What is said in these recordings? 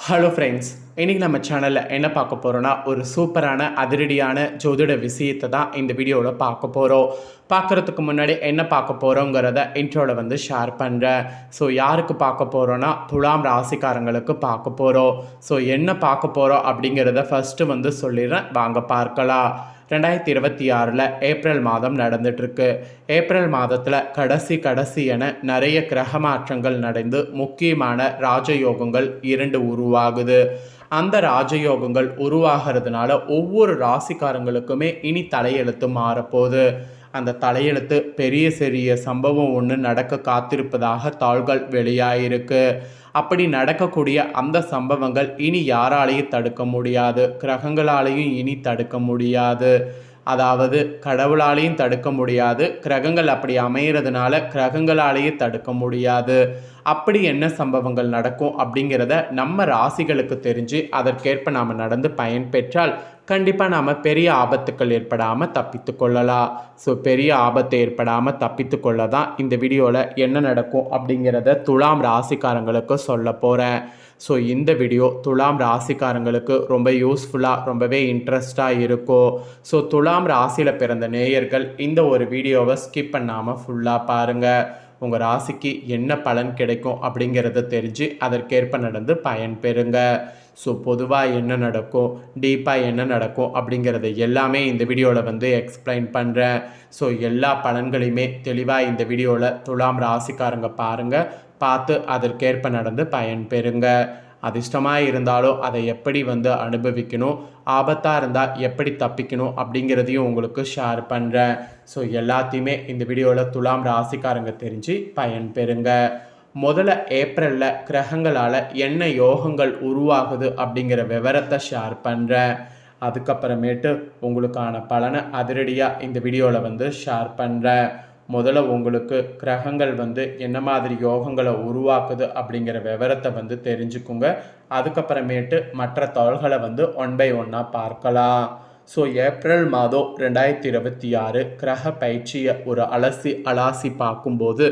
Hello friends, இன்றைக்கி நம்ம சேனலில் என்ன பார்க்க போகிறோன்னா ஒரு சூப்பரான அதிரடியான ஜோதிட விஷயத்தை தான் இந்த வீடியோவில் பார்க்க போகிறோம். பார்க்குறதுக்கு முன்னாடி என்ன பார்க்க போகிறோங்கிறத இன்ட்ரோவில் ஷேர் பண்ணுறேன். ஸோ யாருக்கு பார்க்க போகிறோன்னா துலாம் ராசிக்காரங்களுக்கு பார்க்க போகிறோம். ஸோ என்ன பார்க்க போகிறோம் அப்படிங்கிறத ஃபஸ்ட்டு சொல்லிடுறேன், வாங்க பார்க்கலாம். 2026 ஏப்ரல் மாதம் நடந்துட்டுருக்கு. ஏப்ரல் மாதத்தில் கடைசி என நிறைய கிரக மாற்றங்கள் நடந்து முக்கியமான ராஜயோகங்கள் 2 உருவாகுது. அந்த ராஜயோகங்கள் உருவாகிறதுனால ஒவ்வொரு ராசிக்காரங்களுக்குமே இனி தலையெழுத்து மாறப்போகுது. அந்த தலையெழுத்து பெரிய சிறிய சம்பவம் ஒன்று நடக்க காத்திருப்பதாக தாள்கள் வெளியாயிருக்கு. அப்படி நடக்கக்கூடிய அந்த சம்பவங்கள் இனி யாராலையும் தடுக்க முடியாது, கிரகங்களாலையும் இனி தடுக்க முடியாது. அதாவது கடவுளாலையும் தடுக்க முடியாது, கிரகங்கள் அப்படி அமைகிறதுனால கிரகங்களாலேயே தடுக்க முடியாது. அப்படி என்ன சம்பவங்கள் நடக்கும் அப்படிங்கிறத நம்ம ராசிகளுக்கு தெரிஞ்சு அதற்கேற்ப நாம் நடந்து பயன் பெற்றால் கண்டிப்பாக நாம் பெரிய ஆபத்துக்கள் ஏற்படாமல் தப்பித்து கொள்ளலாம். ஸோ பெரிய ஆபத்து ஏற்படாமல் தப்பித்து கொள்ள தான் இந்த வீடியோவில் என்ன நடக்கும் அப்படிங்கிறத துலாம் ராசிக்காரங்களுக்கு சொல்ல போகிறேன். ஸோ இந்த வீடியோ துலாம் ராசிக்காரங்களுக்கு ரொம்ப யூஸ்ஃபுல்லாக ரொம்பவே இன்ட்ரெஸ்டாக இருக்கும். ஸோ துலாம் ராசியில் பிறந்த நேயர்கள் இந்த ஒரு வீடியோவை ஸ்கிப் பண்ணாமல் ஃபுல்லாக பாருங்கள். உங்கள் ராசிக்கு என்ன பலன் கிடைக்கும் அப்படிங்கிறத தெரிஞ்சு அதற்கேற்ப நடந்து பயன் பெறுங்க. ஸோ பொதுவாக என்ன நடக்கும், டீப்பாக என்ன நடக்கும் அப்படிங்கிறத எல்லாமே இந்த வீடியோவில் எக்ஸ்பிளைன் பண்ணுறேன். ஸோ எல்லா பலன்களையுமே தெளிவாக இந்த வீடியோவில் துலாம் ராசிக்காரங்க பாருங்கள், பார்த்து அதற்கேற்ப நடந்து பயன் பெறுங்க. அதிர்ஷ்டமாக இருந்தாலும் அதை எப்படி அனுபவிக்கணும், ஆபத்தாக இருந்தால் எப்படி தப்பிக்கணும் அப்படிங்கிறதையும் உங்களுக்கு ஷேர் பண்ணுறேன். ஸோ எல்லாத்தையுமே இந்த வீடியோவில் துலாம் ராசிக்காரங்க தெரிஞ்சு பயன் பெறுங்க. முதல்ல ஏப்ரலில் கிரகங்களால் என்ன யோகங்கள் உருவாகுது அப்படிங்கிற விவரத்தை ஷேர் பண்ணுறேன். அதுக்கப்புறமேட்டு உங்களுக்கான பலனை அதிரடியாக இந்த வீடியோவில் ஷேர் பண்ணுறேன். முதல்ல உங்களுக்கு கிரகங்கள் என்ன மாதிரி யோகங்களை உருவாக்குது அப்படிங்கிற விவரத்தை தெரிஞ்சுக்குங்க. அதுக்கப்புறமேட்டு மற்ற தாள்களை ஒன் பை ஒன்னாக பார்க்கலாம். ஸோ ஏப்ரல் மாதம் 2026 கிரக பயிற்சியை ஒரு அலாசி பார்க்கும்போது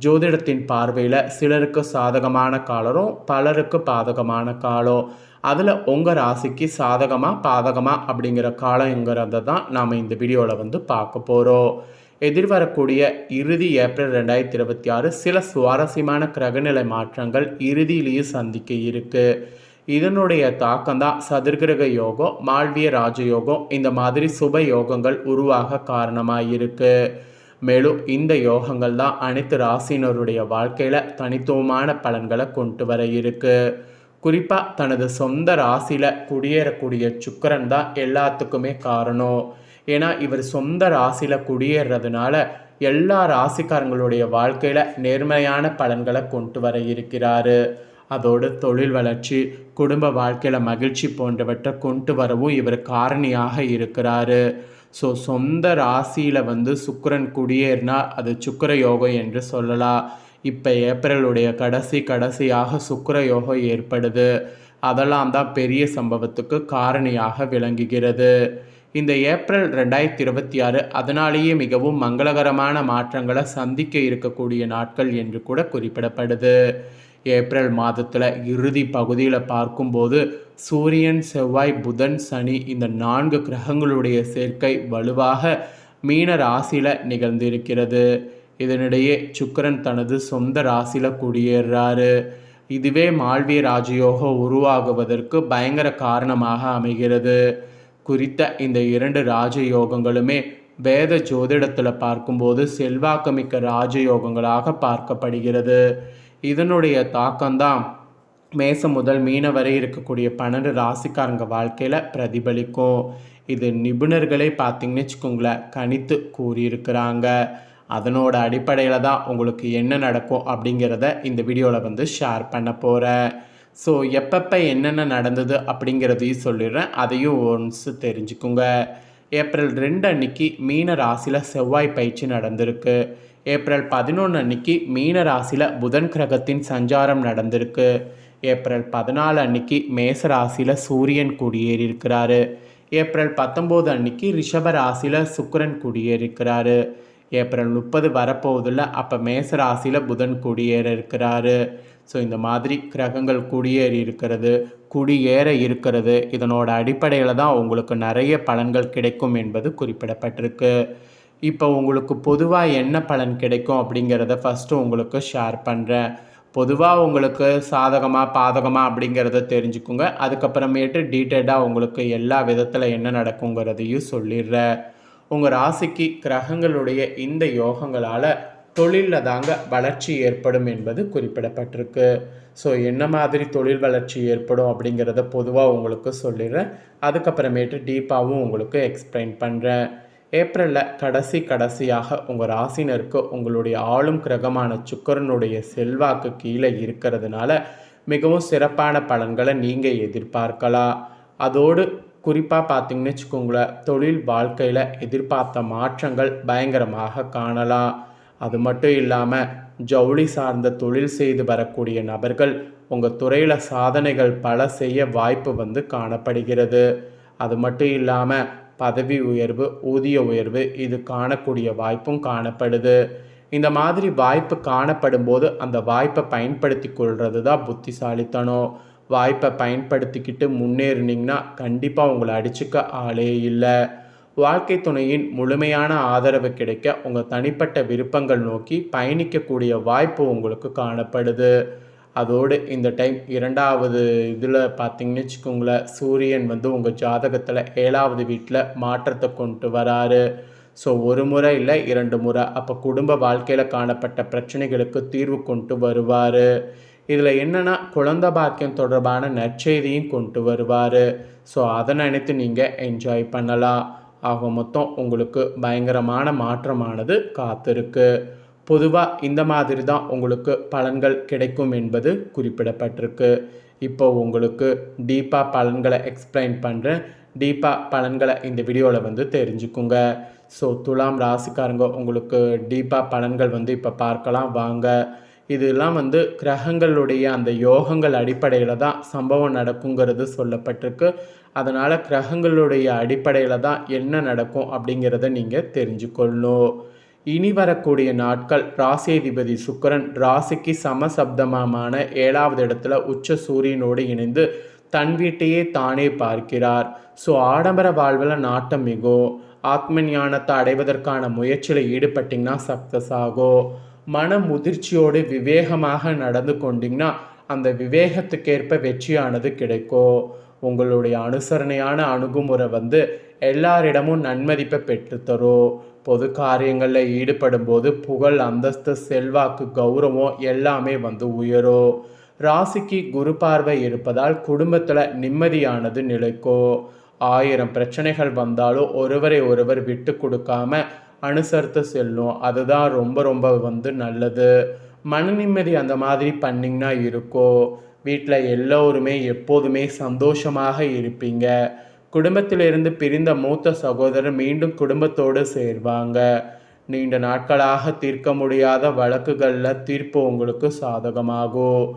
ஜோதிடத்தின் பார்வையில் சிலருக்கு சாதகமான காலம், பலருக்கு பாதகமான காலம். அதில் உங்கள் ராசிக்கு சாதகமாக பாதகமாக அப்படிங்கிற காலங்கிறத தான் நாம் இந்த வீடியோவில் பார்க்க போகிறோம். எதிர்வரக்கூடிய இறுதி ஏப்ரல் 2026 சில சுவாரஸ்யமான கிரகநிலை மாற்றங்கள் இறுதியிலேயே சந்திக்க இருக்குது. இதனுடைய தாக்கம் தான் சதுர்கிரக யோகம், மால்விய ராஜயோகம், இந்த மாதிரி சுப யோகங்கள் உருவாக காரணமாக இருக்குது. மேலும் இந்த யோகங்கள் தான் அனைத்து ராசினருடைய வாழ்க்கையில் தனித்துவமான பலன்களை கொண்டு வர இருக்குது. குறிப்பாக தனது சொந்த ராசியில் குடியேறக்கூடிய சுக்கிரன் தான் எல்லாத்துக்குமே காரணம். ஏன்னா இவர் சொந்த ராசியில் குடியேறதுனால எல்லா ராசிக்காரங்களுடைய வாழ்க்கையில் நேர்மையான பலன்களை கொண்டு வர இருக்கிறாரு. அதோடு தொழில் வளர்ச்சி, குடும்ப வாழ்க்கையில் மகிழ்ச்சி போன்றவற்றை கொண்டு வரவும் இவர் காரணியாக இருக்கிறாரு. ஸோ சொந்த ராசியில் சுக்கிரன் குடியேறினா அது சுக்கிர யோகம் என்று சொல்லலாம். இப்போ ஏப்ரலுடைய கடைசியாக சுக்கிர யோகம் ஏற்படுது. அதெல்லாம் தான் பெரிய சம்பவத்துக்கு காரணியாக விளங்குகிறது. இந்த ஏப்ரல் 2026 அதனாலேயே மிகவும் மங்களகரமான மாற்றங்களை சந்திக்க இருக்கக்கூடிய நாட்கள் என்று கூட குறிப்பிடப்படுது. ஏப்ரல் மாதத்தில் இறுதி பகுதியில் பார்க்கும்போது சூரியன், செவ்வாய், புதன், சனி இந்த 4 கிரகங்களுடைய சேர்க்கை வலுவாக மீன ராசியில் நிகழ்ந்திருக்கிறது. இதனிடையே சுக்கிரன் தனது சொந்த ராசியில் குடியேறாரு. இதுவே மால்விய ராஜயோகம் உருவாகுவதற்கு பயங்கர காரணமாக அமைகிறது. குறித்த இந்த 2 ராஜயோகங்களுமே வேத ஜோதிடத்தில் பார்க்கும்போது செல்வாக்குமிக்க ராஜயோகங்களாக பார்க்கப்படுகிறது. இதனுடைய தாக்கம்தான் மேசம் முதல் மீன வரை இருக்கக்கூடிய 12 ராசிக்காரங்க வாழ்க்கையில் பிரதிபலிக்கும். இது நிபுணர்களே பார்த்திங்கன்னு வச்சுக்கோங்களேன் கணித்து கூறியிருக்கிறாங்க. அதனோட அடிப்படையில் தான் உங்களுக்கு என்ன நடக்கும் அப்படிங்கிறத இந்த வீடியோவில் ஷேர் பண்ண போகிறேன். ஸோ எப்பப்போ என்னென்ன நடந்தது அப்படிங்கிறதையும் சொல்லிடுறேன், அதையும் ஒன்ஸ் தெரிஞ்சுக்குங்க. ஏப்ரல் 2 அன்னைக்கு மீன ராசியில் செவ்வாய் பயிற்சி நடந்திருக்கு. ஏப்ரல் 11 அன்னைக்கு மீன ராசியில் புதன் கிரகத்தின் சஞ்சாரம் நடந்திருக்கு. ஏப்ரல் 14 அன்னைக்கு மேச ராசியில் சூரியன் குடியேறியிருக்கிறாரு. ஏப்ரல் 19 அன்னைக்கு ரிஷப ராசியில் சுக்கிரன் குடியேறியிருக்கிறாரு. ஏப்ரல் 30 வரப்போகுதில்ல, அப்போ மேச ராசியில் புதன் குடியேற இருக்கிறாரு. ஸோ இந்த மாதிரி கிரகங்கள் குடியேற இருக்கிறது இதனோட அடிப்படையில் தான் உங்களுக்கு நிறைய பலன்கள் கிடைக்கும் என்பது குறிப்பிடப்பட்டிருக்கு. இப்போ உங்களுக்கு பொதுவாக என்ன பலன் கிடைக்கும் அப்படிங்கிறத ஃபஸ்ட்டு உங்களுக்கு ஷேர் பண்ணுறேன். பொதுவாக உங்களுக்கு சாதகமாக பாதகமாக அப்படிங்கிறத தெரிஞ்சுக்குங்க. அதுக்கப்புறமேட்டு டீட்டெயில்டாக உங்களுக்கு எல்லா விதத்தில் என்ன நடக்குங்கிறதையும் சொல்லிடுறேன். உங்கள் ராசிக்கு கிரகங்களுடைய இந்த யோகங்களால் தொழிலில் தாங்க வளர்ச்சி ஏற்படும் என்பது குறிப்பிடப்பட்டிருக்கு. ஸோ என்ன மாதிரி தொழில் வளர்ச்சி ஏற்படும் அப்படிங்கிறத பொதுவாக உங்களுக்கு சொல்லிடுறேன். அதுக்கப்புறமேட்டு டீப்பாகவும் உங்களுக்கு எக்ஸ்பிளைன் பண்ணுறேன். ஏப்ரலில் கடைசியாக உங்கள் ராசினருக்கு உங்களுடைய ஆளும் கிரகமான சுக்கிரனுடைய செல்வாக்கு கீழே இருக்கிறதுனால மிகவும் சிறப்பான பலன்களை நீங்கள் எதிர்பார்க்கலாம். அதோடு குறிப்பாக பார்த்தீங்கன்னு வச்சுக்கோங்களேன், தொழில் வாழ்க்கையில் எதிர்பார்த்த மாற்றங்கள் பயங்கரமாக காணலாம். அது மட்டும் இல்லாமல் ஜவுளி சார்ந்த தொழில் செய்து வரக்கூடிய நபர்கள் உங்கள் துறையில் சாதனைகள் பல செய்ய வாய்ப்பு காணப்படுகிறது. அது மட்டும் இல்லாமல் பதவி உயர்வு, ஊதிய உயர்வு இது காணக்கூடிய வாய்ப்பும் காணப்படுது. இந்த மாதிரி வாய்ப்பு காணப்படும் போது அந்த வாய்ப்பை பயன்படுத்தி கொள்வது தான் புத்திசாலித்தனம். வாய்ப்பை பயன்படுத்திக்கிட்டு முன்னேறினீங்கன்னா கண்டிப்பாக உங்களை அடிச்சுக்க ஆளே இல்லை. வாழ்க்கை துணையின் முழுமையான ஆதரவு கிடைக்க உங்கள் தனிப்பட்ட விருப்பங்கள் நோக்கி பயணிக்கக்கூடிய வாய்ப்பு உங்களுக்கு காணப்படுது. அதோடு இந்த டைம் 2வது இதில் பார்த்திங்கன்னு வச்சுக்கோங்களேன், சூரியன் உங்கள் ஜாதகத்தில் 7வது வீட்டில் மாற்றத்தை கொண்டு வராரு. ஸோ ஒரு முறை இல்லை 2 முறை. அப்போ குடும்ப வாழ்க்கையில் காணப்பட்ட பிரச்சனைகளுக்கு தீர்வு கொண்டு வருவார். இதில் என்னென்னா குழந்தை பாக்கியம் தொடர்பான நற்செய்தியும் கொண்டு வருவார். ஸோ அதை நினைத்து நீங்கள் என்ஜாய் பண்ணலாம். ஆக மொத்தம் உங்களுக்கு பயங்கரமான மாற்றமானது காத்திருக்கு. பொதுவாக இந்த மாதிரி தான் உங்களுக்கு பலன்கள் கிடைக்கும் என்பது குறிப்பிடப்பட்டிருக்கு. இப்போ உங்களுக்கு டீப்பாக பலன்களை எக்ஸ்பிளைன் பண்ணுறேன். டீப்பாக பலன்களை இந்த வீடியோவில் தெரிஞ்சுக்குங்க. ஸோ துலாம் ராசிக்காரங்க உங்களுக்கு டீப்பாக பலன்கள் இப்போ பார்க்கலாம் வாங்க. இதெல்லாம் கிரகங்களுடைய அந்த யோகங்கள் அடிப்படையில் தான் சம்பவம் நடக்குங்கிறது சொல்லப்பட்டிருக்கு. அதனால் கிரகங்களுடைய அடிப்படையில் தான் என்ன நடக்கும் அப்படிங்கிறத நீங்கள் தெரிஞ்சுக்கொள்ளணும். இனி வரக்கூடிய நாட்கள் ராசியதிபதி சுக்கிரன் ராசிக்கு சமசப்தமான 7வது இடத்துல உச்ச சூரியனோடு இணைந்து தன் வீட்டையே தானே பார்க்கிறார். ஸோ ஆடம்பர வாழ்வில் நாட்டம் மிகும். ஆத்ம ஞானத்தை அடைவதற்கான முயற்சியில் ஈடுபட்டிங்கன்னா சக்ஸஸ் ஆகும். மன முதிர்ச்சியோடு விவேகமாக நடந்து கொண்டிங்கன்னா அந்த விவேகத்துக்கேற்ப வெற்றியானது கிடைக்கும். உங்களுடைய அனுசரணையான அணுகுமுறை எல்லாரிடமும் நன்மதிப்பை பெற்றுத்தரும். பொது காரியங்களில் ஈடுபடும் போது புகழ், அந்தஸ்து, செல்வாக்கு, கௌரவம் எல்லாமே உயரும். ராசிக்கு குரு பார்வை இருப்பதால் குடும்பத்தில் நிம்மதியானது நிலைக்கும். 1000 பிரச்சனைகள் வந்தாலும் ஒருவரை ஒருவர் விட்டு கொடுக்காம அனுசரித்து செல்லும். அதுதான் ரொம்ப ரொம்ப நல்லது. மன நிம்மதி அந்த மாதிரி பண்ணிங்கன்னா இருக்கும். வீட்டில் எல்லோருமே எப்போதுமே சந்தோஷமாக இருப்பீங்க. குடும்பத்திலிருந்து பிரிந்த மூத்த சகோதரர் மீண்டும் குடும்பத்தோடு சேர்வாங்க. நீண்ட நாட்களாக தீர்க்க முடியாத வழக்குகளில் தீர்ப்பு உங்களுக்கு சாதகமாகும்.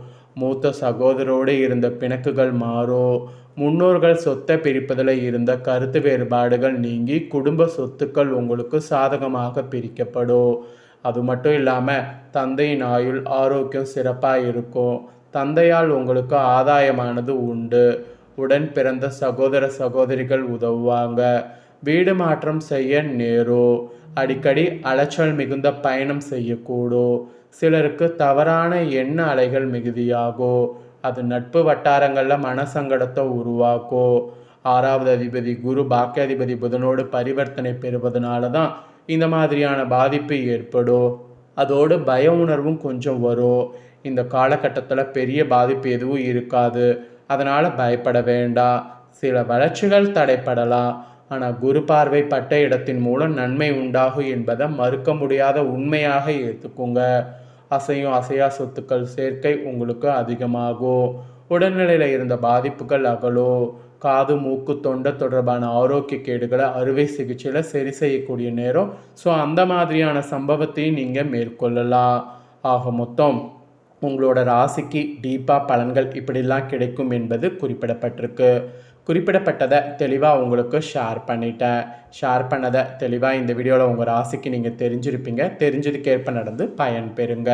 மூத்த சகோதரோடு இருந்த பிணக்குகள் மாறும். முன்னோர்கள் சொத்தை பிரிப்பதில் இருந்த கருத்து வேறுபாடுகள் நீங்கி குடும்ப சொத்துக்கள் உங்களுக்கு சாதகமாக பிரிக்கப்படும். அது மட்டும் இல்லாமல் தந்தையின் ஆயுள் ஆரோக்கியம் சிறப்பாக இருக்கும். தந்தையால் உங்களுக்கு ஆதாயமானது உண்டு. உடன் பிறந்த சகோதர சகோதரிகள் உதவுவாங்க. வீடு மாற்றம் செய்ய நேரும். அடிக்கடி அலைச்சல் மிகுந்த பயணம் செய்யக்கூடும். சிலருக்கு தவறான எண்ண அலைகள் மிகுதியாகும். அது நட்பு வட்டாரங்களில் மனசங்கடத்தை உருவாக்கும். 6வது அதிபதி குரு பாக்கியாதிபதி புதனோடு பரிவர்த்தனை பெறுவதனால தான் இந்த மாதிரியான பாதிப்பு ஏற்படும். அதோடு பய உணர்வும் கொஞ்சம் வரும். இந்த காலகட்டத்தில் பெரிய பாதிப்பு எதுவும் இருக்காது. அதனால் பயப்பட வேண்டாம். சில வளர்ச்சிகள் தடைப்படலாம். ஆனால் குரு பார்வை பட்ட இடத்தின் மூலம் நன்மை உண்டாகும் என்பதை மறுக்க முடியாத உண்மையாக ஏற்றுக்குங்க. அசையும் அசையா சொத்துக்கள் சேர்க்கை உங்களுக்கு அதிகமாகும். உடல்நிலையில் இருந்த பாதிப்புகள் அகலும். காது, மூக்கு, தொண்டை தொடர்பான ஆரோக்கிய கேடுகளை அறுவை சிகிச்சையில் சரி செய்யக்கூடிய நேரம். ஸோ அந்த மாதிரியான சம்பவத்தையும் நீங்கள் மேற்கொள்ளலாம். ஆக மொத்தம் உங்களோட ராசிக்கு டீப்பாக பலன்கள் இப்படிலாம் கிடைக்கும் என்பது குறிப்பிடப்பட்டிருக்கு. குறிப்பிடப்பட்டதை தெளிவாக உங்களுக்கு ஷேர் பண்ணிட்டேன். ஷேர் பண்ணதை தெளிவாக இந்த வீடியோவில் உங்கள் ராசிக்கு நீங்கள் தெரிஞ்சிருப்பீங்க. தெரிஞ்சதுக்கேற்ப நடந்து பயன் பெறுங்க.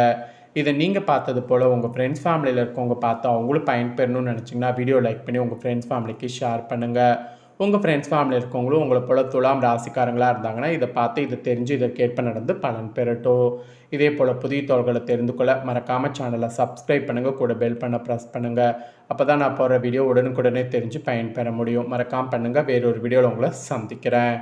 இதை நீங்கள் பார்த்தது போல் உங்கள் ஃப்ரெண்ட்ஸ் ஃபேமிலியில் இருக்கவங்க பார்த்து அவங்களும் பயன்பெறணும்னு நினச்சிங்கன்னா வீடியோ லைக் பண்ணி உங்கள் ஃப்ரெண்ட்ஸ் ஃபேமிலிக்கு ஷேர் பண்ணுங்கள். உங்கள் ஃப்ரெண்ட்ஸ் ஃபேமிலியில் இருக்கவங்களும் உங்களை போல் துலாம் ராசிக்காரங்களாக இருந்தாங்கன்னா இதை பார்த்து இதை தெரிஞ்சு இதற்கேற்ப நடந்து பலன் பெறட்டும். இதே போல் புதிய தகவல்களை தெரிந்து கொள்ள மறக்காமல் சேனலை சப்ஸ்கிரைப் பண்ணுங்கள், கூட பெல் பண்ண ப்ரெஸ் பண்ணுங்கள். அப்போ தான் நான் போகிற வீடியோ உடனுக்குடனே தெரிஞ்சு பயன்பெற முடியும். மறக்காமல் பண்ணுங்கள். வேறொரு வீடியோவில் உங்களை சந்திக்கிறேன்.